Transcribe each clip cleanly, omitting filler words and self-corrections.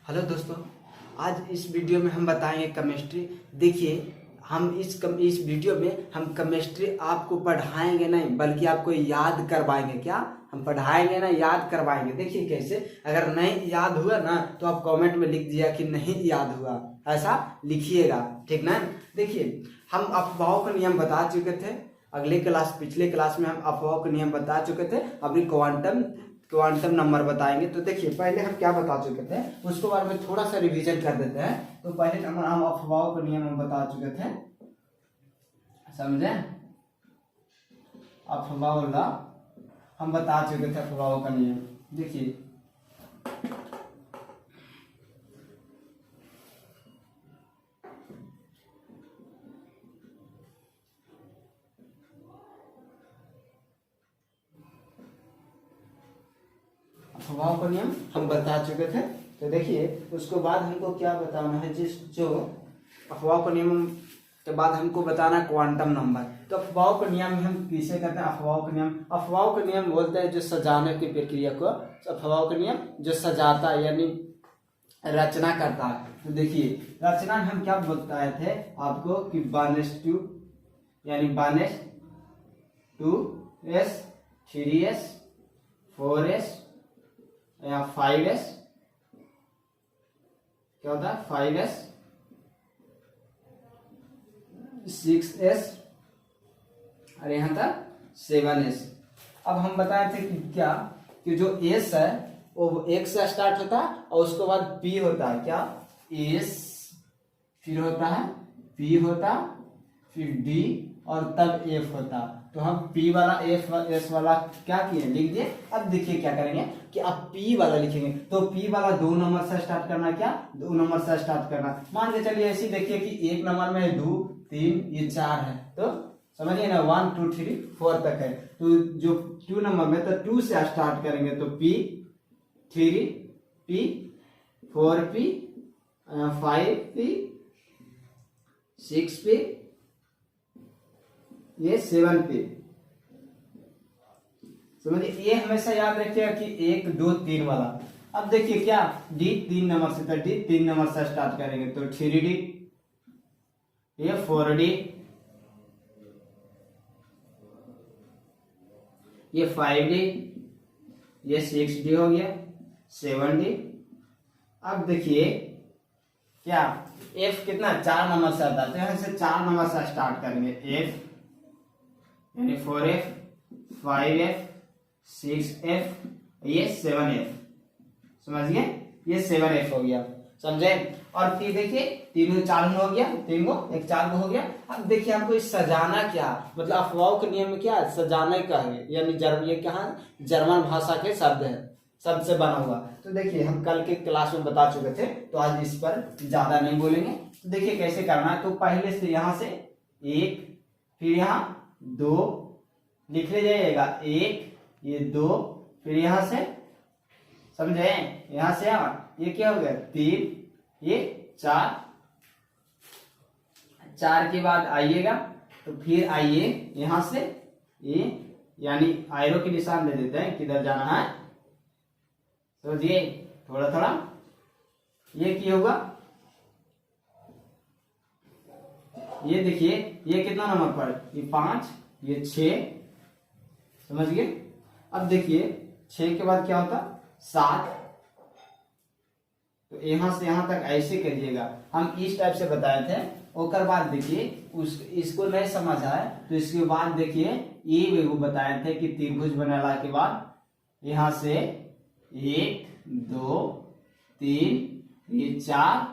Hello दोस्तों, आज इस वीडियो में हम बताएंगे केमिस्ट्री। देखिए, हम इस वीडियो में हम केमिस्ट्री आपको पढ़ाएंगे नहीं बल्कि आपको याद करवाएंगे। क्या हम पढ़ाएंगे ना, याद करवाएंगे। देखिए कैसे, अगर नहीं याद हुआ ना तो आप कमेंट में लिख दिया कि नहीं याद हुआ, ऐसा लिखिएगा, ठीक ना। देखिए, हम अफवाहों का नियम बता चुके थे पिछले क्लास में हम अफवाहों का नियम बता चुके थे। अभी क्वांटम नंबर बताएंगे। तो देखिए, पहले हम क्या बता चुके थे उसको बारे में थोड़ा सा रिवीजन कर देते हैं। तो पहले नंबर हम अफवाहों का नियम हम बता चुके थे, समझे। अफवाह हम बता चुके थे, अफवाहों का नियम। देखिए, अफवाहों का नियम हम बता चुके थे। तो देखिए, उसके बाद हमको क्या बताना है, जो अफवाहों का नियम के बाद हमको बताना क्वांटम नंबर। तो अफवाहों का नियम हम किसे कहते हैं? अफवाहों का नियम बोलते हैं जो सजाने की प्रक्रिया को। अफवाहों का नियम जो सजाता है यानी रचना करता है। तो देखिए, रचना में हम क्या बताए थे आपको कि 1:2 यानी 1:2s 3s 4s या 5s, क्या होता है 5s 6s और यहाँ तक 7s। अब हम बताए थे कि क्या कि जो s है वो एक से स्टार्ट होता है और उसके बाद p होता है। क्या s, फिर होता है p होता, फिर d और तब f होता। तो हम p वाला s वाला क्या किए, लिख दिए। अब देखिए क्या करेंगे कि अब p वाला लिखेंगे। तो p वाला 2 नंबर से स्टार्ट करना, क्या 2 नंबर से स्टार्ट करना। मान के चलिए ऐसे देखिए कि 1 नंबर में 2 3 ये 4 है, तो समझिए ना 1 2 3 4 तक है। तो जो 2 नंबर में तो 2 से स्टार्ट करेंगे, तो p 3p 4p 5p 6p ये 7p। समझिए, ये हमेशा याद रखिएगा कि 1 2 3 वाला। अब देखिए क्या d 3 नंबर से, तो d 3 नंबर से स्टार्ट करेंगे, तो 3d ये 4d ये 5d ये 6d हो गया 7d। अब देखिए क्या f कितना 4 नंबर से आता है, तो यहाँ से 4 नंबर से स्टार्ट करेंगे। f यानी 4f 5f 6f ये 7f, समझिए ये 7f हो गया, समझे। और फिर देखिए 3 4 हो गया, 3 1 4 हो गया। अब देखिए हमको इस सजाना क्या, मतलब अफवाहों के नियम में क्या सजाने का है, यानी ये क्या है जर्मन भाषा के शब्द है, शब्द से बना हुआ। तो देखिए हम कल के क्लास में बता चुके थे, तो आज इस पर ज्यादा नहीं बोलेंगे। तो देखिए कैसे करना है। तो पहले से यहाँ से 1 फिर यहाँ 2 लिख ले जाइएगा, 1 ये 2 फिर यहाँ से, समझे, यहाँ से ये क्या हो गया 3 ये 4 के बाद आइएगा, तो फिर आइए यहाँ से ये यानी एरो के निशान दे देते हैं किधर जाना है, समझिए थोड़ा थोड़ा। ये क्या होगा, ये देखिए ये कितना नंबर पर, ये 5 ये 6, समझिए। अब देखिए 6 के बाद क्या होता 7, तो यहाँ से यहाँ तक ऐसे करिएगा। हम इस टाइप से बताए थे। उसके बाद देखिए इसको नहीं समझ आए तो इसके बाद देखिए ये वो बताए थे कि त्रिभुज बनाने के बाद यहाँ से 1 2 3 ये 4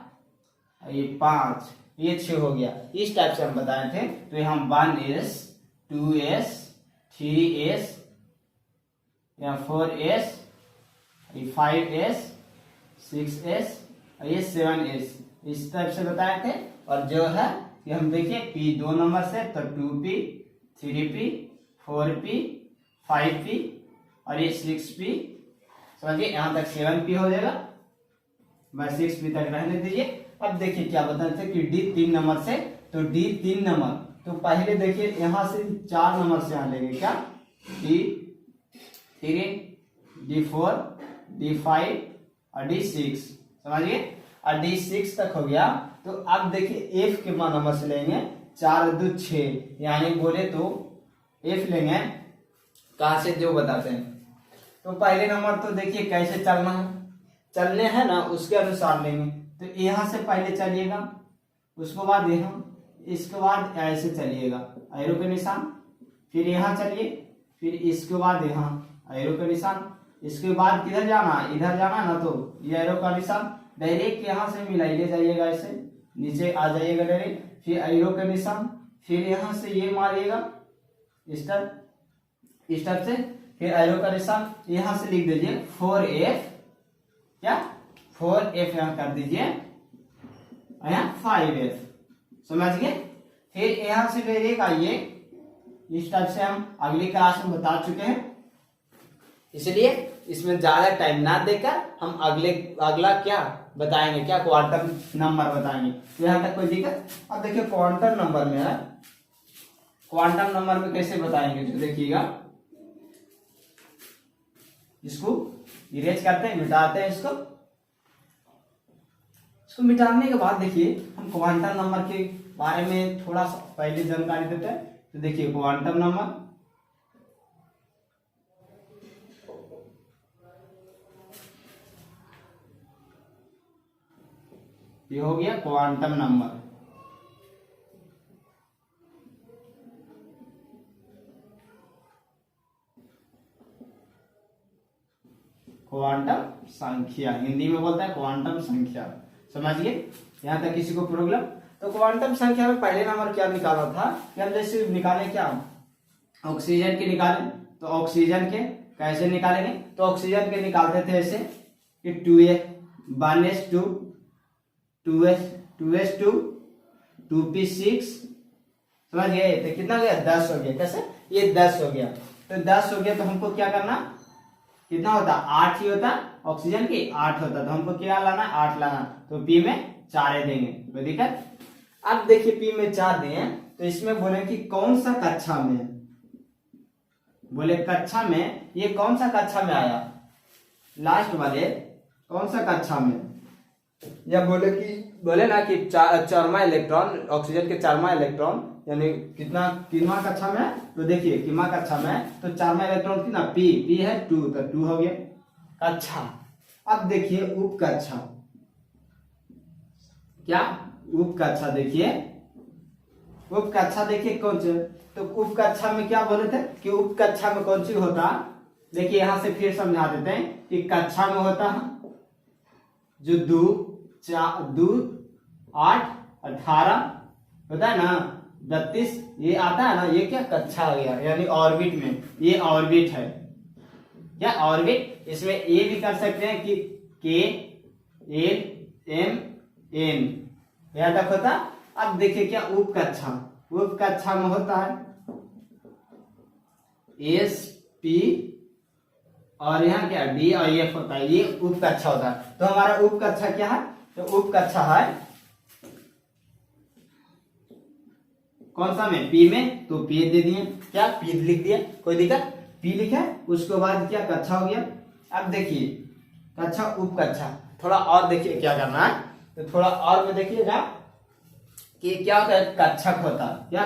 ये 5 ये 6 हो गया। इस टाइप से हम बताए थे। तो यहाँ 1s 2s 3s या 4s ये 5s 6s और ये 7s, इस टाइप से बताए थे। और जो है कि हम देखिए p 2 नंबर से, तो 2p 3p 4p 5p और ये 6p, समझिए यहाँ तक 7p हो जाएगा। मैं 6p तक रहने दीजिए। अब देखिए क्या बताते थे कि d 3 नंबर से, तो d 3 नंबर, तो पहले देखिए यहाँ से 4 नंबर से यहाँ लेंगे, क्या d 3 d4 d5 और d6, समझिए। और D6 तक हो गया। तो अब देखिए F के नंबर से लेंगे 4 2 6, यानी बोले तो F लेंगे कहाँ से जो बताते हैं। तो पहले नंबर तो देखिए कैसे चलना है, चलने है ना उसके अनुसार लेंगे। तो यहाँ से पहले चलिएगा, उसके बाद यहाँ, इसके बाद ऐसे चलिएगा एरो के निशान, फिर यहाँ चलिए, फिर इसके बाद यहाँ एरो का निशान, इसके बाद किधर जाना, इधर जाना ना, तो ये एरो का निशान डायरेक्ट यहाँ से मिलाइए जाइएगा, ऐसे नीचे आ जाइएगा डायरेक्ट, फिर एरो का निशान, फिर यहाँ से ये मारिएगा स्टेप से, फिर एरो का निशान, यहाँ से लिख दीजिए 4F, क्या 4F यहाँ कर दीजिए, यहाँ 5F, समझ गए। फिर यहाँ से डायरेक्ट आइए, इस टाइप से हम अगली क्लास में बता चुके हैं, इसलिए इसमें ज्यादा टाइम ना देकर हम अगला क्या बताएंगे, क्या क्वांटम नंबर बताएंगे। तो यहाँ तक कोई दिक्कत। अब देखिए क्वांटम नंबर में है, क्वांटम नंबर में कैसे बताएंगे, जो देखिएगा इसको इरेज करते हैं, मिटाते हैं इसको मिटाने के बाद देखिए हम क्वांटम नंबर के बारे में थोड़ा सा पहले जानकारी देते हैं। तो देखिए क्वांटम नंबर, ये हो गया क्वांटम नंबर। क्वांटम संख्या हिंदी में बोलता है क्वांटम संख्या, समझिए। यहाँ तक किसी को प्रॉब्लम। तो क्वांटम संख्या में पहले नंबर क्या निकाला था कि हम जैसे निकाले क्या, ऑक्सीजन के निकाले। तो ऑक्सीजन के कैसे निकालेंगे, तो ऑक्सीजन के निकालते थे ऐसे कि 1s2 2s2 2p6, समझ गए। तो कितना हो गया, 10 हो गया। कैसे, ये 10 हो गया। तो 10 हो गया तो हमको क्या करना, कितना होता, 8 ही होता, ऑक्सीजन की 8 होता, तो हमको क्या लाना, 8 लाना। तो पी में 4 देंगे, कोई दिक्कत। अब देखिए पी में 4 दिए, तो इसमें बोले कि कौन सा कक्षा में, बोले कक्षा में, ये कौन सा कक्षा में आया, लास्ट वाले कौन सा कक्षा में, या बोले ना कि चारवा इलेक्ट्रॉन, ऑक्सीजन के चारवा इलेक्ट्रॉन, यानी कितना कक्षा में, तो देखिए कितना कक्षा में, तो चारवा इलेक्ट्रॉन कितना, पी है 2, तो 2 हो गया कक्षा। अब देखिए उप कक्षा, क्या उप कक्षा, देखिए उप कक्षा, देखिए कौन से, तो उप कक्षा में क्या बोले थे कि उप कक्षा में कौन सी होता, देखिए यहां से फिर समझा देते हैं कि कक्षा में होता है जो 2 8 18 होता है ना, 32, ये आता है ना, ये क्या कक्षा आ गया, यानी ऑर्बिट में, ये ऑर्बिट है, क्या ऑर्बिट। इसमें ये भी कर सकते हैं कि K L M N, यहाँ तक होता। अब देखिए क्या उप कक्षा में होता है S P, और यहाँ क्या D और F होता है, ये उप कक्षा होता है। तो हमारा उप कक्षा क्या है, तो उप कक्षा है कौन सा में, पी में, तो पी दे दिए, क्या पी लिख दिया, कोई दिक्कत, पी लिखा। उसके बाद क्या कक्षा हो गया। अब देखिए कक्षा उप कक्षा, थोड़ा और देखिए क्या करना है, तो थोड़ा और में देखिएगा कि क्या होता है, कक्षक होता है, क्या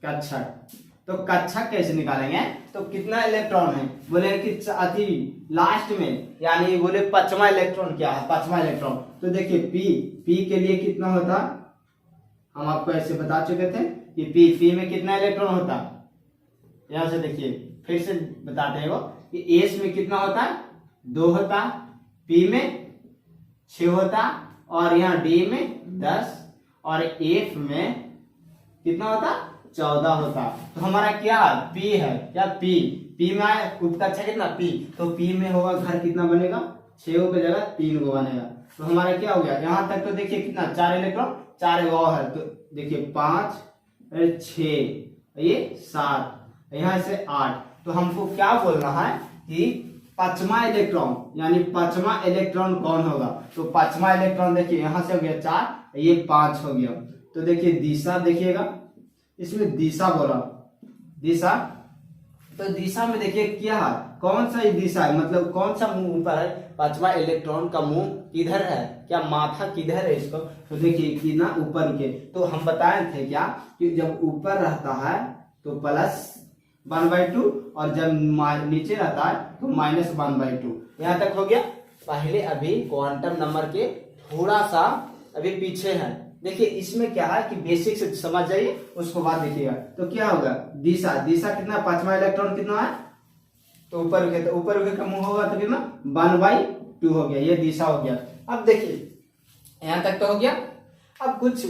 कक्षक। तो कक्षक कैसे निकालेंगे, तो कितना इलेक्ट्रॉन है, बोले कि अति लास्ट में, यानी बोले 5वां इलेक्ट्रॉन क्या है, 5वां इलेक्ट्रॉन। तो देखिए पी के लिए कितना होता, हम आपको ऐसे बता चुके थे कि पी में कितना इलेक्ट्रॉन होता, यहां से देखिए फिर से बताते हैं वो कि एस में कितना होता है, 2 होता, पी में 6 होता, और यहाँ डी में 10, और एफ में कितना होता, 14 होता। तो हमारा क्या पी है, क्या पी में आया उप कक्षा कितना, पी, तो पी में होगा घर कितना बनेगा, 6 की जगह 3 को बनेगा। तो हमारा क्या हो गया, यहाँ तक तो देखिए कितना 4 इलेक्ट्रॉन, 4 और है, तो देखिए 5 6, ये 7, यहाँ से 8। तो हमको क्या बोलना है कि 5वां इलेक्ट्रॉन, यानी 5वां इलेक्ट्रॉन कौन होगा। तो 5वां इलेक्ट्रॉन देखिए यहाँ से हो गया 4, ये 5 हो गया। तो देखिए दिशा देखिएगा, इसमें दिशा बोला, दिशा तो दिशा में देखिए क्या है, कौन सा दिशा है, मतलब कौन सा मुंह ऊपर है, पांचवा इलेक्ट्रॉन का मुंह किधर है, क्या माथा किधर है इसको, तो देखिए कि ना ऊपर के, तो हम बताए थे क्या कि जब ऊपर रहता है तो +1/2 और जब नीचे रहता है तो -1/2। यहाँ तक हो गया। पहले अभी क्वांटम नंबर के थोड़ा सा अभी पीछे है। देखिए इसमें क्या है कि बेसिक से समझ जाइए, उसको बाद देखिएगा। तो क्या होगा, दिशा कितना, पांचवा इलेक्ट्रॉन कितना है, तो ऊपर उठे, तो ऊपर उठे का मुंह होगा तो कितना 1/2 हो गया, ये दिशा हो गया। अब देखिए यहाँ तक तो हो गया। अब कुछ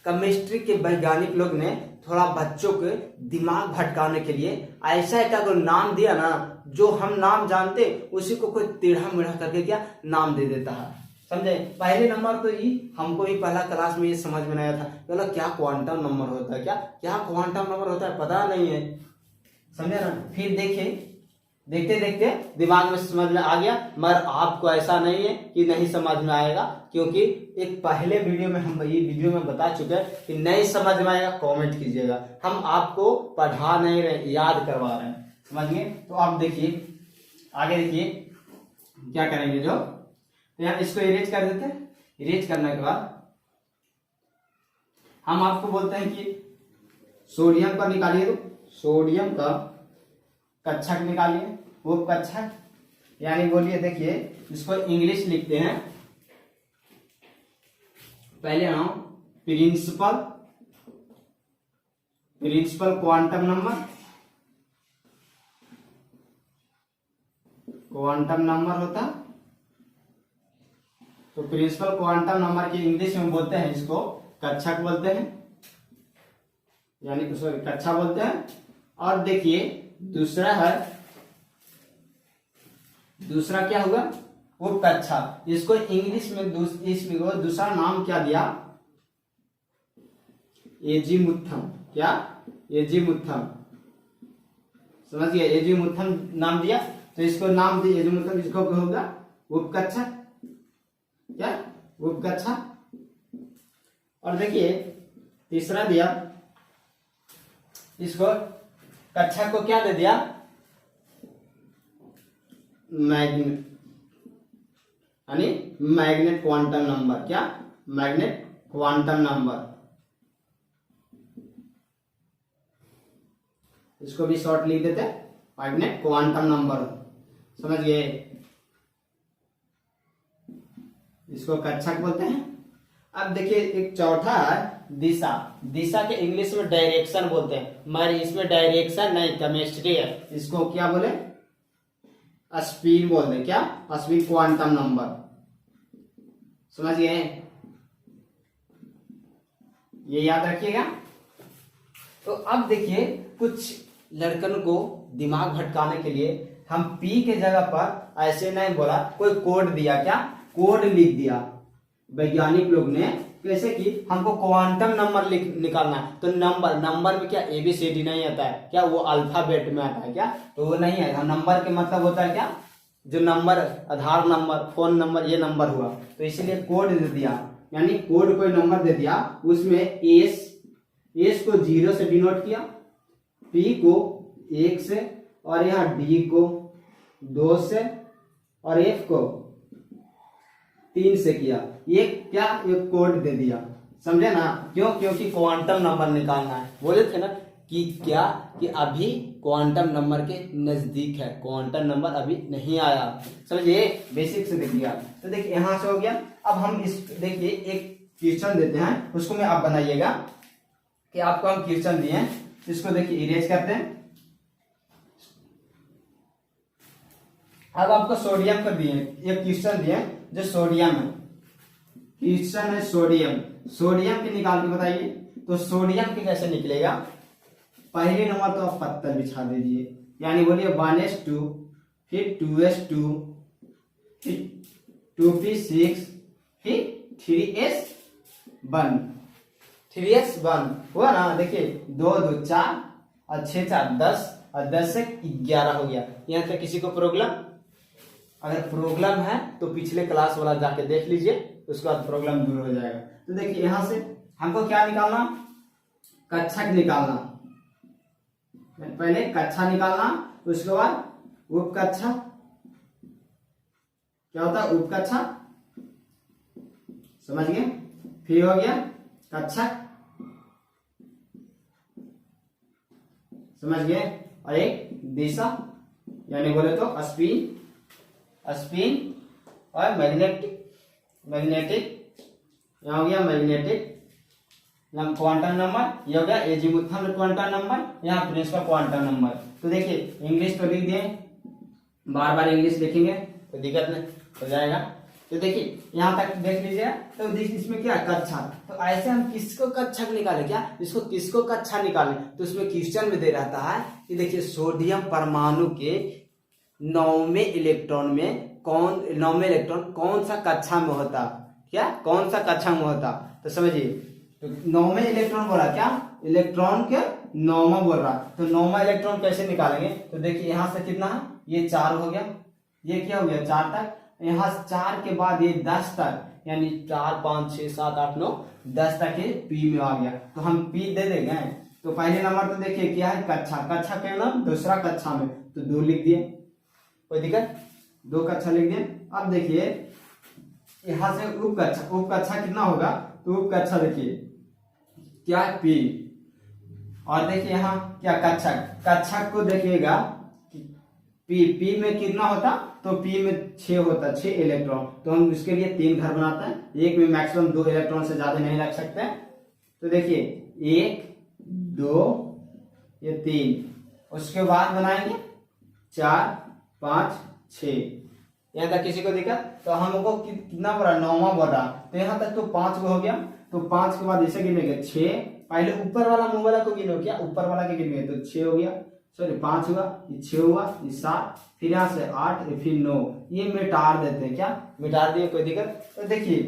केमिस्ट्री के वैज्ञानिक लोग ने थोड़ा बच्चों के दिमाग भटकाने के लिए ऐसा एक अगर नाम दिया ना, जो हम नाम जानते उसी को कोई टेढ़ा मेढ़ा करके क्या नाम दे देता है, समझे। पहले नंबर तो ये हमको ही पहला क्लास में ये समझ में नहीं आया था, बोला क्या क्वांटम नंबर होता है, क्या क्वांटम नंबर होता है, पता नहीं है, समझे ना। फिर देखिए देखते देखते दिमाग में समझ में आ गया, मगर आपको ऐसा नहीं है कि नहीं समझ में आएगा, क्योंकि एक पहले वीडियो में हम ये वीडियो में बता चुके हैं कि नहीं समझ में आएगा कमेंट कीजिएगा। हम आपको पढ़ा नहीं रहे, याद करवा रहे हैं, समझ गए। तो आप देखिए आगे, देखिए क्या करेंगे, जो तो यहाँ इसको इरेज कर देते हैं। इरेज करने के बाद हम आपको बोलते हैं कि सोडियम का निकालिए, तो सोडियम का कक्षक निकालिए, वो कक्षक यानी बोलिए, देखिए इसको इंग्लिश लिखते हैं, पहले हम प्रिंसिपल क्वांटम नंबर होता, तो प्रिंसिपल क्वांटम नंबर की इंग्लिश में बोलते हैं, इसको कक्षक बोलते हैं, यानी सॉरी कक्षा बोलते हैं। और देखिए दूसरा क्या होगा, वो कक्षा, इसको इंग्लिश में इसमें दूसरा नाम क्या दिया, एजीमुथम, क्या एजीमुथम, समझ गए, एजीमुथम नाम दिया, तो इसको नाम दिया एजीमुथम, इसको क्या होगा, उपकक्षा, क्या उपकक्षा। और देखिए तीसरा दिया, इसको कक्षा को क्या दे दिया, मैग्नेट, यानी मैग्नेट क्वांटम नंबर, क्या मैग्नेट क्वांटम नंबर, इसको भी शॉर्ट लिख देते हैं मैग्नेट क्वांटम नंबर, समझ गए। इसको कक्षक बोलते हैं। अब देखिए एक चौथा है दिशा के इंग्लिश में डायरेक्शन बोलते हैं, मगर इसमें डायरेक्शन नहीं, केमिस्ट्री है, इसको क्या बोले, स्पिन बोलते हैं, क्या स्पिन क्वांटम नंबर, समझ गए, ये याद रखिएगा। तो अब देखिए कुछ लड़कन को दिमाग भटकाने के लिए हम पी के जगह पर ऐसे नहीं बोला, कोई कोड दिया, क्या कोड लिख दिया वैज्ञानिक लोग ने, कैसे कि हमको क्वांटम नंबर निकालना है, तो नंबर में क्या ABCD नहीं आता है, क्या वो अल्फाबेट में आता है, क्या तो वो नहीं है। नंबर के मतलब होता है क्या, जो नंबर, आधार नंबर, फोन नंबर, ये नंबर हुआ, तो इसीलिए कोड दे दिया, यानी कोड कोई नंबर दे दिया, उसमें एस को 0 से डिनोट किया, P को 1 से, और यहाँ D को 2 से, और F को 3 से किया, ये क्या एक कोड दे दिया, समझे ना। क्यों, क्योंकि क्वांटम नंबर निकालना है, बोले थे ना कि क्या कि अभी क्वांटम नंबर के नजदीक है, क्वांटम नंबर अभी नहीं आया, समझिए, बेसिक से देखिए। तो देखिए यहां से हो गया। अब हम इस देखिए एक क्वेश्चन देते हैं, उसको में आप बनाइएगा कि आपको हम क्वेश्चन दिए हैं, इसको देखिए इरेज करते हैं। अब आपको सोडियम का दिए, एक क्वेश्चन दिए जो सोडियम है, क्वेश्चन है सोडियम की निकाल के बताइए। तो सोडियम की कैसे निकलेगा, पहले नंबर तो आप पत्थर बिछा दीजिए, यानी बोलिए 1s2, फिर 2s2, फिर 2p6, फिर 3s1, 3s1 हुआ ना। देखिए 2 2 4 और 6 4 10 और 10 से 11 हो गया। यहाँ तक किसी को प्रॉब्लम, अगर प्रॉब्लम है तो पिछले क्लास वाला जाके देख लीजिए, उसके बाद प्रॉब्लम दूर हो जाएगा। तो देखिए यहां से हमको क्या निकालना, कक्षक निकालना, पहले कक्षा निकालना, उसके बाद उपकक्षा, क्या होता है उपकक्षा, समझ गए। फिर हो गया कक्षा, समझ गए। और एक दिशा, यानी बोले तो स्पिन, स्पिन और मैग्नेटिक, मैग्नेटिक, यहाँ हो गया मैग्नेटिक, क्वांटम नंबर, ये हो गया एजीमुथल क्वांटम नंबर, यहाँ प्रिंसिपल क्वांटम नंबर। तो देखिए इंग्लिश तो लिख दिए, बार बार इंग्लिश लिखेंगे तो दिक्कत नहीं हो जाएगा। तो देखिए यहाँ तक देख लीजिए। तो इसमें क्या कक्षा, तो ऐसे हम किसको कक्षा निकाले, क्या इसको किसको कक्षा निकाले, तो इसमें क्वेश्चन में दे रहता है कि देखिए सोडियम परमाणु के 9वें इलेक्ट्रॉन में नौवें इलेक्ट्रॉन कौन सा कक्षा में होता, क्या कौन सा कक्षा में होता। तो समझिए, तो 9वें इलेक्ट्रॉन बोला, क्या इलेक्ट्रॉन के 9वां बोल रहा, तो 9वां इलेक्ट्रॉन कैसे निकालेंगे। तो देखिए यहाँ से कितना है, ये 4 हो गया, ये क्या हो गया 4 तक, यहाँ 4 के बाद ये 10 तक, यानी 4 5 6 7 8 9 10 तक ये पी में आ गया। तो हम पी दे देंगे। तो पहले नंबर तो देखिए क्या है कक्षा, कक्षा के नाम दूसरा कक्षा में, तो 2 लिख दिए, कोई दिक्कत, 2 कक्षा लिख दिए। अब देखिए यहाँ से उपकक्षा, उपकक्षा कितना होगा, तो उपकक्षा देखिए क्या है पी, और देखिए यहाँ क्या कक्षा, कक्षा को देखिएगा पी में कितना होता, तो पी में 6 होता, 6 इलेक्ट्रॉन। तो हम इसके लिए 3 घर बनाते हैं, एक में मैक्सिमम 2 इलेक्ट्रॉन से ज्यादा नहीं रख सकते। तो देखिए 1 2 ये 3, उसके बाद बनाएंगे 4 5 6, यहाँ तक किसी को दिक्कत। तो हमको कितना बोला, 9वां बोल रहा, तो यहाँ तक तो 5 हो गया। तो 5 के बाद इसे गिनेंगे 6, पहले ऊपर वाला मुंह वाला को गिनो, क्या ऊपर वाला के गिनेंगे, तो 6 हो गया, सॉरी 5 हुआ, ये 6 हुआ, ये 7, फिर यहाँ से 8, फिर 9, ये मिटार देते हैं, क्या मिटार दिए, कोई दिक्कत। तो देखिए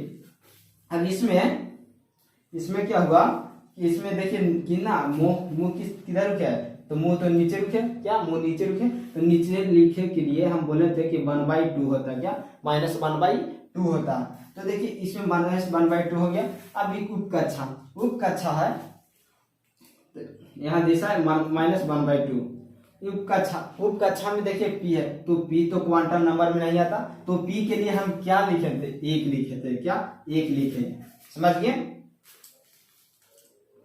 अब इसमें क्या हुआ कि इसमें देखिए कितना मुंह किधर रुके है, तो मुंह तो नीचे रुके, क्या मुंह नीचे रुके, तो नीचे लिखे के लिए हम बोले थे कि 1/2 होता, क्या -1/2 होता। तो देखिए इसमें -1/2 हो गया। अब ये उपकक्षा, उपकक्षा है, तो यहाँ दिशा है -1/2, उपकक्षा में देखिए पी है, तो पी तो क्वांटम नंबर में नहीं आता, तो पी के लिए हम क्या लिखे थे, 1 लिखे थे, क्या 1 लिखे, समझ गए।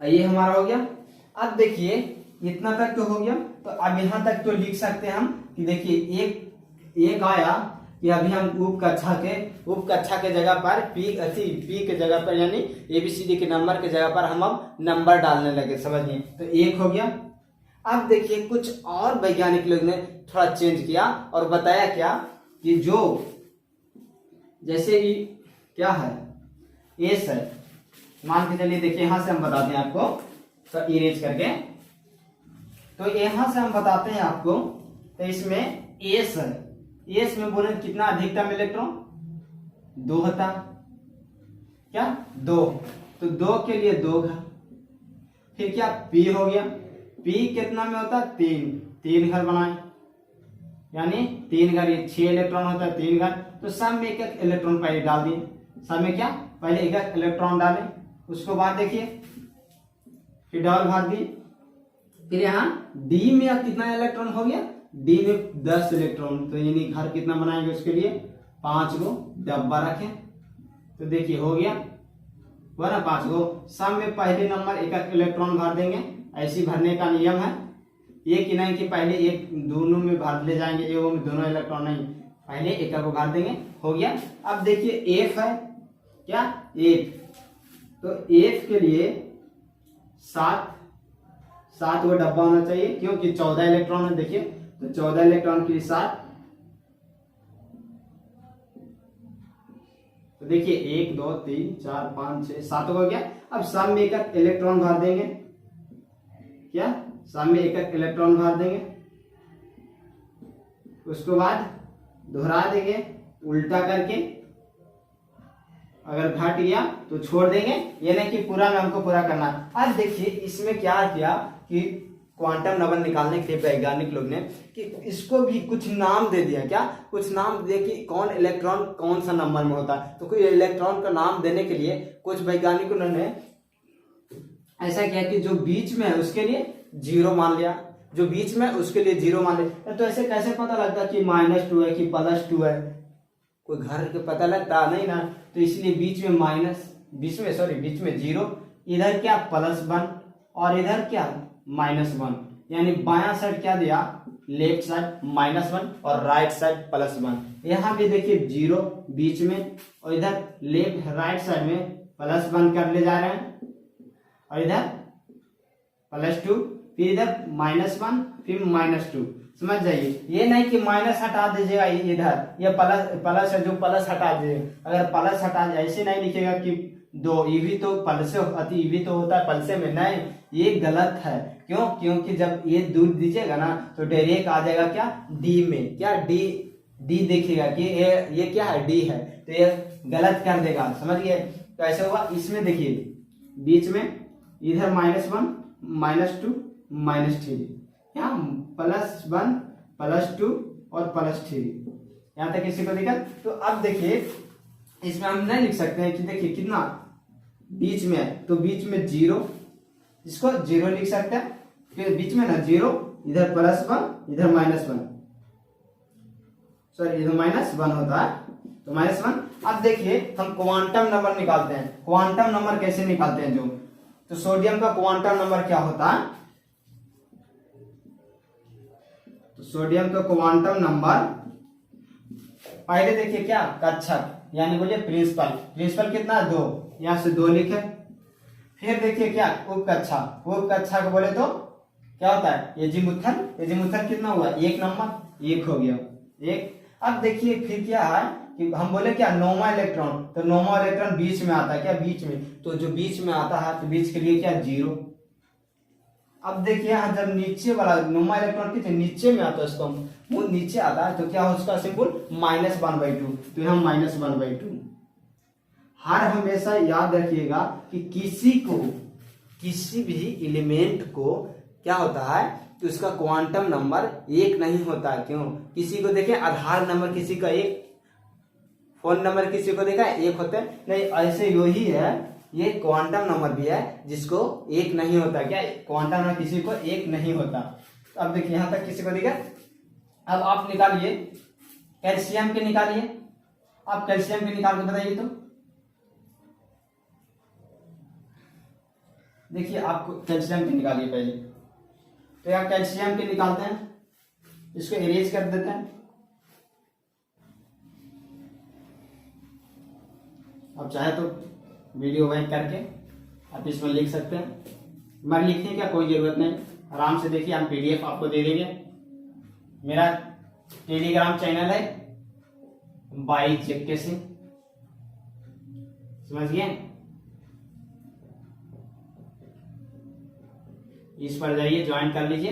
ये हमारा हो गया। अब देखिए इतना तक तो हो गया, तो अब यहाँ तक तो लिख सकते हैं हम कि देखिए एक आया कि अभी हम उपकक्षा के जगह पर पी के जगह पर, यानी ABCD के नंबर के जगह पर हम अब नंबर डालने लगे, समझिए। तो 1 हो गया। अब देखिए कुछ और वैज्ञानिक लोग ने थोड़ा चेंज किया और बताया क्या कि जो जैसे क्या है एस है, मान के चलिए, देखिए यहां से हम बताते हैं आपको, तो इरेज करके, तो यहां से हम बताते हैं आपको, तो इसमें एस है, एस में बोले कितना अधिकतम इलेक्ट्रॉन 2 होता, क्या 2, तो 2 के लिए 2 घर, फिर क्या पी हो गया, पी कितना में होता है 3 घर बनाए, यानी 3 घर, ये 6 इलेक्ट्रॉन होता है 3 घर, तो सब में 1 इलेक्ट्रॉन पहले डाल दिए, सब में क्या पहले 1 इलेक्ट्रॉन डाले, उसको बाद देखिए फिर डबल भाग दी, फिर यहाँ डी में कितना इलेक्ट्रॉन हो गया, डी में 10 इलेक्ट्रॉन, तो यानी घर कितना बनाएंगे उसके लिए 5 गो डब्बा रखें, तो देखिए हो गया वो ना 5 गो, सब में पहले नंबर 1 इलेक्ट्रॉन भर देंगे, ऐसी भरने का नियम है, ये कि नहीं कि पहले एक दोनों में भर ले जाएंगे, एगो में दोनों इलेक्ट्रॉन नहीं, पहले 1 को भर देंगे, हो गया। अब देखिए एफ है, क्या एफ, तो एफ के लिए 7 गो डब्बा होना चाहिए, क्योंकि 14 इलेक्ट्रॉन है, देखिए तो 14 इलेक्ट्रॉन के लिए 7, तो देखिए 1 2 3 4 5 6 7 हो गया। अब सब में 1 इलेक्ट्रॉन भर देंगे, क्या सब में 1 इलेक्ट्रॉन भर देंगे, उसके बाद दोहरा देंगे उल्टा करके, अगर घट गया तो छोड़ देंगे, ये नहीं कि पूरा में हमको पूरा करना। अब देखिए इसमें क्या किया कि क्वांटम नंबर निकालने के लिए वैज्ञानिक लोग ने कि इसको भी कुछ नाम दे दिया, क्या कुछ नाम दे कि कौन इलेक्ट्रॉन कौन सा नंबर में होता है, तो कोई इलेक्ट्रॉन का नाम देने के लिए कुछ वैज्ञानिकों ने ऐसा किया कि जो बीच में है उसके लिए 0 मान लिया, जो बीच में उसके लिए 0 मान ले। तो ऐसे कैसे पता लगता कि -2 है कि +2 है, कोई घर के पता लगता नहीं ना। तो इसलिए बीच में बीच में 0, इधर क्या +1 और इधर क्या -1, यानी बायां साइड क्या दिया, लेफ्ट साइड -1 और राइट साइड +1। यहाँ भी देखिए 0 बीच में और इधर लेफ्ट राइट साइड में +1 कर ले जा रहे हैं और इधर +2, फिर इधर -1 फिर -2। समझ जाइए, ये नहीं कि माइनस हटा दीजिएगा इधर, ये प्लस है जो प्लस हटा दीजिएगा। अगर प्लस हटा ऐसे नहीं लिखेगा कि 2 ये भी तो प्लस अति ये भी तो होता है प्लस में, नहीं, ये गलत है। क्यों? क्योंकि जब ये दूर दीजिएगा ना तो डायरेक्ट आ जाएगा क्या डी में, क्या डी देखिएगा कि ये क्या है, डी है, तो ये गलत कर देगा। समझ गए? तो ऐसे हुआ। इसमें देखिए बीच में इधर -1 -2 -3, यहाँ +1 +2 और +3, यहाँ तक किसी को दिक्कत? तो अब देखिए इसमें हम नहीं लिख सकते हैं कि देखिए कितना बीच में है, तो बीच में 0, इसको 0 लिख सकते हैं, फिर बीच में ना 0, इधर +1 इधर -1, सॉरी इधर -1 होता है, तो -1। अब देखिए हम क्वांटम नंबर निकालते हैं। क्वांटम नंबर कैसे निकालते हैं जो, तो सोडियम का क्वांटम नंबर क्या होता है, तो सोडियम का क्वांटम नंबर पहले देखिए क्या कक्षक, यानी बोलिए प्रिंसिपल कितना 2, यहां से 2 लिखे। फिर देखिए क्या उपकक्षक को बोले तो क्या होता है एजीमुथल कितना हुआ 1 नंबर, 1 हो गया 1। अब देखिए फिर क्या है कि हम बोले क्या नौवां इलेक्ट्रॉन, तो नौवां इलेक्ट्रॉन बीच में आता है, क्या बीच में, तो जो बीच में आता है तो बीच के लिए क्या 0। अब देखिए यहाँ जब नीचे वाला नौवां इलेक्ट्रॉन कितने नीचे में आता है, उसको वो नीचे आता है तो क्या हो उसका सिंबल -1/2, तो यहाँ -1/2। हर हमेशा याद रखिएगा कि किसी भी एलिमेंट को क्या होता है तो उसका क्वांटम नंबर 1 नहीं होता है। क्यों? किसी को देखें आधार नंबर किसी का 1, फोन नंबर किसी को देखा 1 होते हैं, नहीं, ऐसे यही है, ये क्वांटम नंबर भी है जिसको 1 नहीं होता। क्या क्वांटम नंबर किसी को 1 नहीं होता। अब देखिए यहां तक किसी को दिखा। अब आप निकालिए कैल्शियम के, निकालिए आप कैल्शियम के निकाल के बताइए। तो देखिए आपको कैल्शियम के निकालिए पहले, तो यहाँ कैल्शियम के निकालते हैं, इसको इरेज कर देते हैं। अब चाहे तो वीडियो वाइक करके आप इसमें लिख सकते हैं, मगर लिखने की कोई जरूरत नहीं, आराम से देखिए, हम PDF आपको दे देंगे। मेरा टेलीग्राम चैनल है बाई जेके सिंह, समझिए, इस पर जाइए, ज्वाइन कर लीजिए।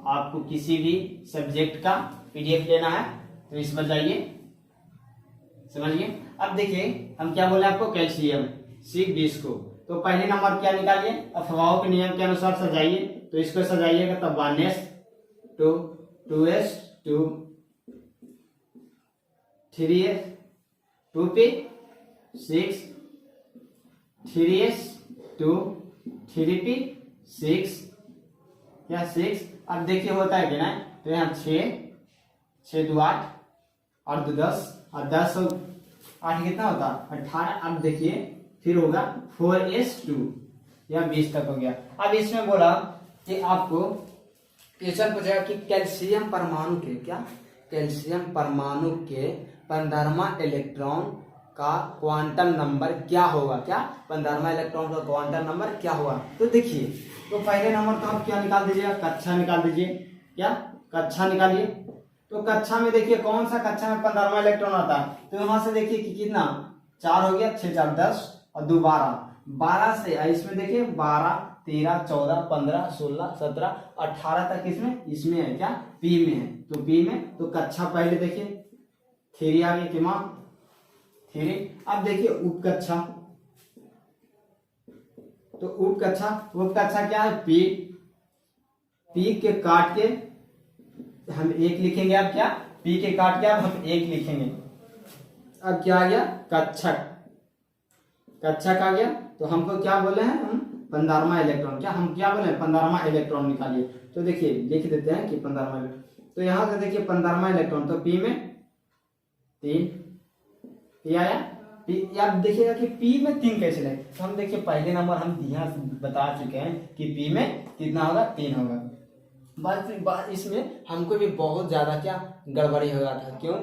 आपको किसी भी सब्जेक्ट का PDF लेना है तो इस पर जाइए, समझिए। अब देखिए हम क्या बोले आपको, कैल्शियम सीख डी इसको, तो पहले नंबर क्या निकालिए, अफवाहों के नियम के अनुसार सजाइए, तो इसको सजाइएगा तब 1s 2 2s 2 3s 2p 6 3s 2 3p 6, क्या 6। अब देखिए होता है कि ना, तो यहाँ 6 2 8 और 2 10 और 10 और 8 कितना होता 18। अब देखिए फिर होगा 4s2, यह 20 तक हो गया। अब इसमें बोला कि आपको क्वेश्चन पूछेगा कि कैल्शियम परमाणु के 15वां इलेक्ट्रॉन का क्वांटम नंबर क्या होगा, क्या 15वां इलेक्ट्रॉन का क्वांटम नंबर क्या होगा। तो देखिए, तो पहले नंबर तो आप क्या निकाल दीजिएगा, कक्षा निकाल दीजिए, क्या कक्षा निकालिए। तो कक्षा में देखिए कौन सा कक्षा में 15वां इलेक्ट्रॉन आता है, तो वहां से देखिए कि कितना 4 हो गया, 6 4 10 और 2 12 से इसमें देखिए 12 13 14 15 16 17 18 तक इसमें है, क्या पी में है, तो पी में तो कक्षा पहले देखिए 3 आ गई कि मां 3। अब देखिए उपकक्षा, तो उपकक्षा क्या है, पी के काट के हम 1 लिखेंगे। अब क्या पी के काट के अब हम 1 लिखेंगे। अब क्या आ गया, कक्षक आ गया। तो हमको क्या बोले हैं हम 15वां इलेक्ट्रॉन, क्या हम क्या बोले 15वां इलेक्ट्रॉन निकालिए। तो देखिए लिख देते हैं कि 15वां, तो यहाँ से देखिए 15वां इलेक्ट्रॉन, तो पी में 3, ये आया पी। आप देखिएगा कि पी में 3 कैसे लगे, तो हम देखिए पहले नंबर हम यहाँ बता चुके हैं कि पी में कितना होगा 3 होगा। बात इसमें हमको भी बहुत ज्यादा क्या गड़बड़ी हो गया था, क्यों?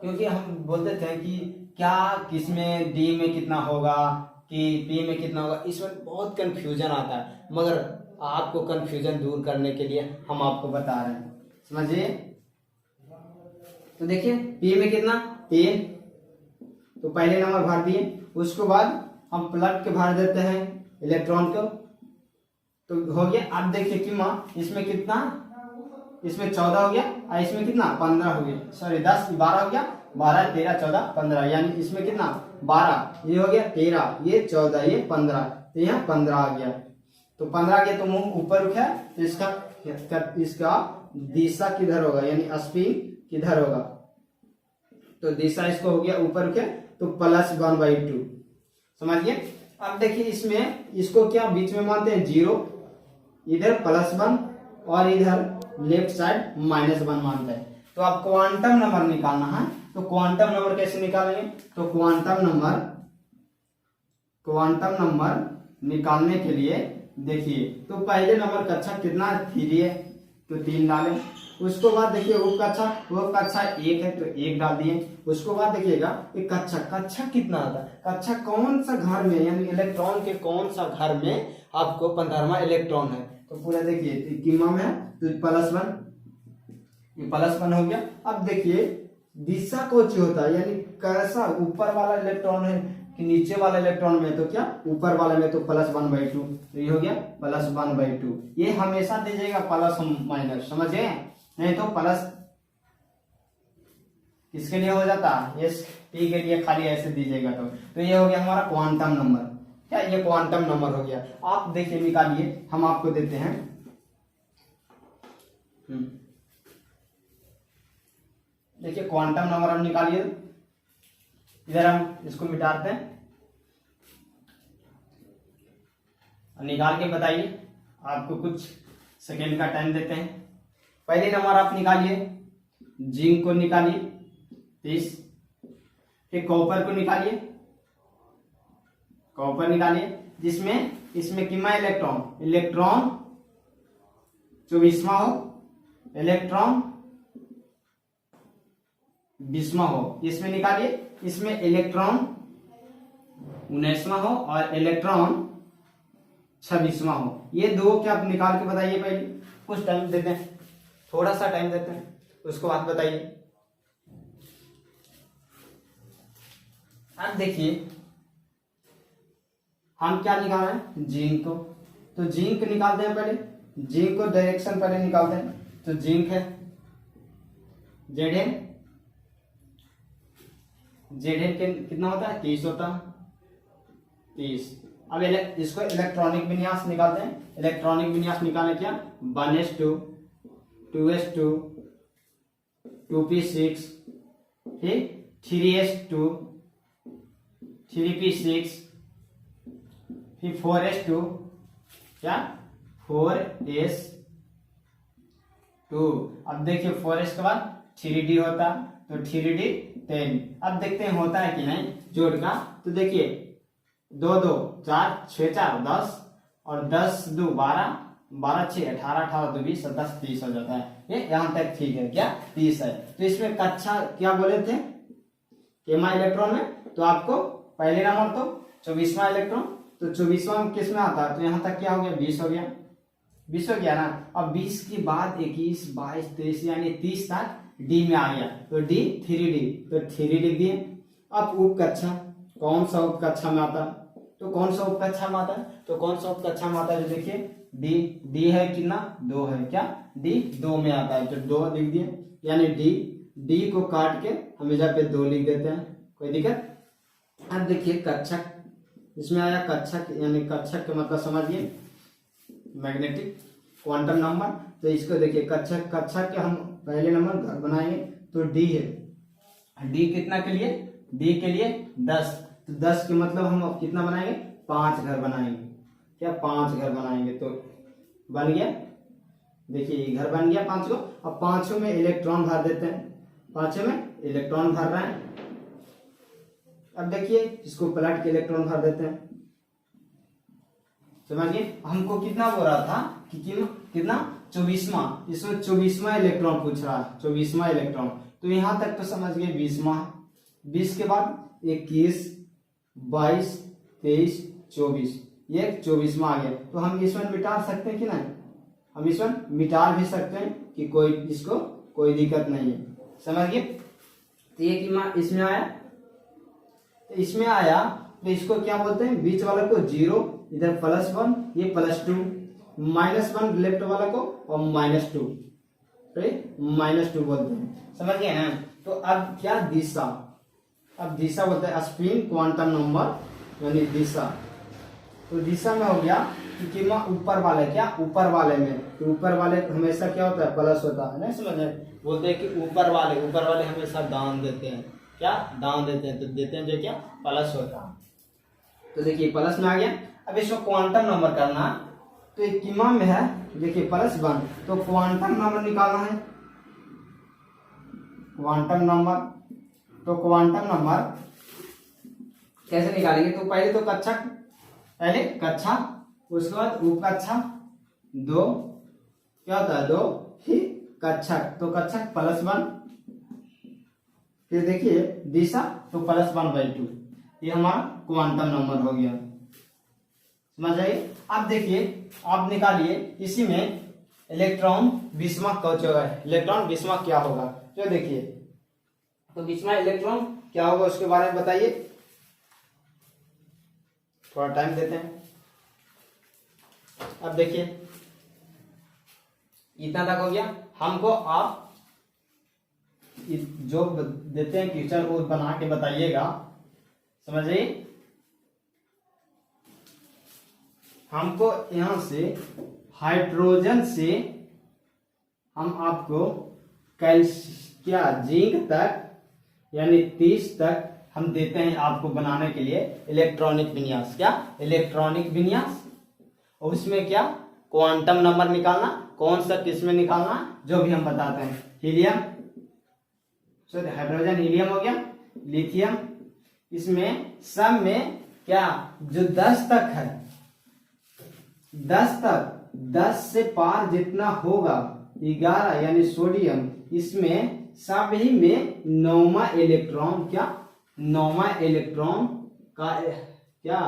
क्योंकि हम बोलते थे कि क्या किस में डी में कितना होगा कि पी में कितना होगा, इसमें बहुत कंफ्यूजन आता है। मगर आपको कंफ्यूजन दूर करने के लिए हम आपको बता रहे हैं, समझिए। तो देखिए पी में कितना 3, तो पहले नंबर भर दिए, उसके बाद हम पलट के भर देते हैं इलेक्ट्रॉन को, तो हो गया। अब देखिए कि माँ इसमें कितना, इसमें 14 हो गया और इसमें कितना 15 हो गया, सॉरी 10 12 हो गया, 12 13 14 15, यानी इसमें कितना 12, ये हो गया 13, ये 14, ये 15, तो यहाँ 15 आ गया। तो 15 आ गया तो मुंह ऊपर उठा, तो इसका दिशा किधर होगा, यानी स्पिन किधर होगा, तो दिशा इसको हो गया ऊपर उठे, तो +1/2, समझिए। अब देखिए इसमें इसको क्या बीच में मानते हैं 0, इधर +1 और इधर लेफ्ट साइड -1 मानते हैं। तो अब क्वांटम नंबर निकालना है, तो क्वांटम नंबर कैसे निकालेंगे, तो क्वांटम नंबर निकालने के लिए देखिए, तो पहले नंबर कक्षा कितना 3 है, तो 3 डालें। उसको बाद देखिए वो कक्षा 1 है, तो 1 डाल दिए। उसको बाद देखिएगा कक्षा कितना आता है, कक्षा कौन सा घर में, यानी इलेक्ट्रॉन के कौन सा घर में आपको 15वां इलेक्ट्रॉन है, तो पूरा देखिए किमा में है, तो +1, ये +1 हो गया। अब देखिए दिशा कौन सी होता है, यानी कैसा ऊपर वाला इलेक्ट्रॉन है कि नीचे वाला इलेक्ट्रॉन में, तो क्या ऊपर वाले में, तो +1/2, तो ये हो गया +1/2। ये हमेशा दीजिएगा प्लस माइनस, समझे, नहीं तो प्लस किसके लिए हो जाता है, एस टी के लिए खाली ऐसे दीजिएगा। तो ये हो गया हमारा क्वांटम नंबर, क्या ये क्वांटम नंबर हो गया। आप देखिए निकालिए, हम आपको देते हैं, देखिए क्वांटम नंबर हम निकालिए, इधर हम इसको मिटाते हैं, निकाल के बताइए, आपको कुछ सेकेंड का टाइम देते हैं। पहले नंबर आप निकालिए, जिंक को निकालिए 30, फिर कॉपर को निकालिए, जिसमें इसमें कितना इलेक्ट्रॉन 24वां हो, इलेक्ट्रॉन 20वां हो, इसमें निकालिए। इसमें इलेक्ट्रॉन 19वां हो और इलेक्ट्रॉन 26वां हो, ये दो क्या आप निकाल के बताइए। पहले कुछ टाइम देते हैं, थोड़ा सा टाइम देते हैं, उसको आप बताइए। अब देखिए हम क्या निकाल रहे हैं, जिंक को, तो जिंक निकालते हैं पहले, जिंक को डायरेक्शन पहले निकालते हैं। तो जिंक है Zn के कितना होता है 30 होता है, 30। अब इसको इलेक्ट्रॉनिक विन्यास निकालते हैं। इलेक्ट्रॉनिक विन्यास निकालने क्या 1s2 2s2 2p6 फिर 3s2 3p6 फिर 4s2 क्या 4s2। अब देखिए 4s के बाद 3d होता, तो 3d 10। अब देखते हैं होता है कि नहीं जोड़ का, तो देखिए 2 2 4 6 4 10 और 10 2 12 12 6 18 18 2 20 10 30 हो जाता है। ये यहाँ तक ठीक है, क्या 30 है। तो इसमें कक्षा क्या बोले थे केमा इलेक्ट्रॉन में, तो आपको पहले नंबर तो 24वां इलेक्ट्रॉन, तो 24वां किस में आता है, तो यहाँ तक क्या हो गया 20 हो गया, 20 हो गया ना। अब 20 के बाद 21 22 23 यानी 30 तक डी में आ गया, तो डी 3d, तो 3 लिख दिए। अब उप कक्षा कौन सा उप कक्षा में आता है, तो कौन सा उप कक्षा में आता है, तो कौन सा उप कक्षा में आता है, जो देखिए डी है कितना 2 है, क्या डी 2 में आता है, तो 2 लिख दिए, यानी डी को काट के हम इधर पे 2 लिख देते हैं, कोई दिक्कत। अब देखिए कक्षा इसमें आया, कक्षा यानी कक्षा का मतलब समझिए मैग्नेटिक क्वांटम नंबर। तो इसको देखिए कक्षा के हम पहले नंबर घर बनाएंगे, तो डी है, डी कितना के लिए, डी के लिए 10, तो 10 के मतलब हम कितना बनाएंगे 5 घर बनाएंगे, क्या 5 घर बनाएंगे तो बन गया। देखिए ये घर बन गया 5 को। अब 5 में इलेक्ट्रॉन भर देते हैं, 5 में इलेक्ट्रॉन भर रहे हैं। अब देखिए इसको पलट के इलेक्ट्रॉन भर देते हैं। समझिए हमको कितना बोल रहा था कि कितना 24वां, इसमें 24वां इलेक्ट्रॉन पूछ रहा है, 24वां इलेक्ट्रॉन। तो यहां तक तो समझ गए 20वां, 20 के बाद 21, 22, 23, 24, ये 24वां आ गया। तो हम इसमें मिटा सकते हैं कि नहीं, हम इसमें मिटा भी सकते हैं कि कोई इसको कोई दिक्कत नहीं है। समझिए तो ये कि इसमें आया, तो इसमें आया तो इसको क्या बोलते हैं, बीच वाले को 0, इधर +1, ये +2, -1 लेफ्ट वाला को और -2, -2 बोलते हैं। समझ गए ना। तो अब क्या दिशा, अब दिशा बोलते हैं स्पिन क्वांटम नंबर यानी दिशा। तो दिशा में हो गया कि ऊपर वाले, क्या ऊपर वाले में, तो ऊपर वाले हमेशा क्या होता है प्लस होता है, नहीं समझे। बोलते हैं कि ऊपर वाले हमेशा दान देते हैं, क्या दान देते हैं, तो देते हैं जो क्या प्लस होता है। तो देखिए प्लस में आ गया। अब इसको क्वांटम नंबर करना, तो एक किमा में है देखिए +1, तो क्वांटम नंबर निकालना है, क्वांटम नंबर। तो क्वांटम नंबर कैसे निकालेंगे, तो पहले तो कक्षक, पहले कक्षा, उसके बाद उपकक्षा 2, क्या होता है 2, फिर कक्षक, तो कक्षक +1, फिर देखिए दिशा तो +1/2, ये हमारा क्वांटम नंबर हो गया। समझ आइए। अब देखिए आप निकालिए इसी में इलेक्ट्रॉन 20वां कौच होगा, इलेक्ट्रॉन 20वां क्या होगा, जो देखिए तो 20वां इलेक्ट्रॉन क्या होगा उसके बारे में बताइए, थोड़ा टाइम देते हैं। अब देखिए इतना तक हो गया। हमको आप जो देते हैं क्वेश्चन वो बना के बताइएगा। समझिए हमको यहां से हाइड्रोजन से हम आपको क्या जिंक तक यानी 30 तक हम देते हैं आपको बनाने के लिए इलेक्ट्रॉनिक विन्यास, क्या इलेक्ट्रॉनिक विन्यास। और उसमें क्या क्वांटम नंबर निकालना, कौन सा किसमें निकालना, जो भी हम बताते हैं। हीलियम, सॉरी हाइड्रोजन हीलियम हो गया, लिथियम, इसमें सब में क्या जो 10 तक है, 10 तक, 10 से पार जितना होगा 11 यानी सोडियम, इसमें सभी में 9वां इलेक्ट्रॉन, क्या 9वां इलेक्ट्रॉन का, क्या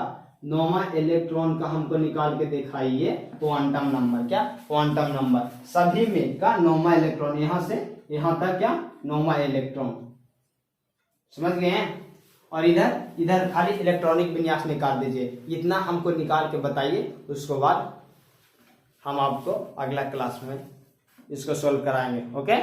9वां इलेक्ट्रॉन का हमको निकाल के दिखाइए क्वांटम नंबर, क्या क्वांटम नंबर सभी में का 9वां इलेक्ट्रॉन, यहां से यहां तक क्या 9वां इलेक्ट्रॉन। समझ गए हैं। और इधर खाली इलेक्ट्रॉनिक विन्यास निकाल दीजिए, इतना हमको निकाल के बताइए। उसके बाद हम आपको अगला क्लास में इसको सोल्व कराएंगे। ओके।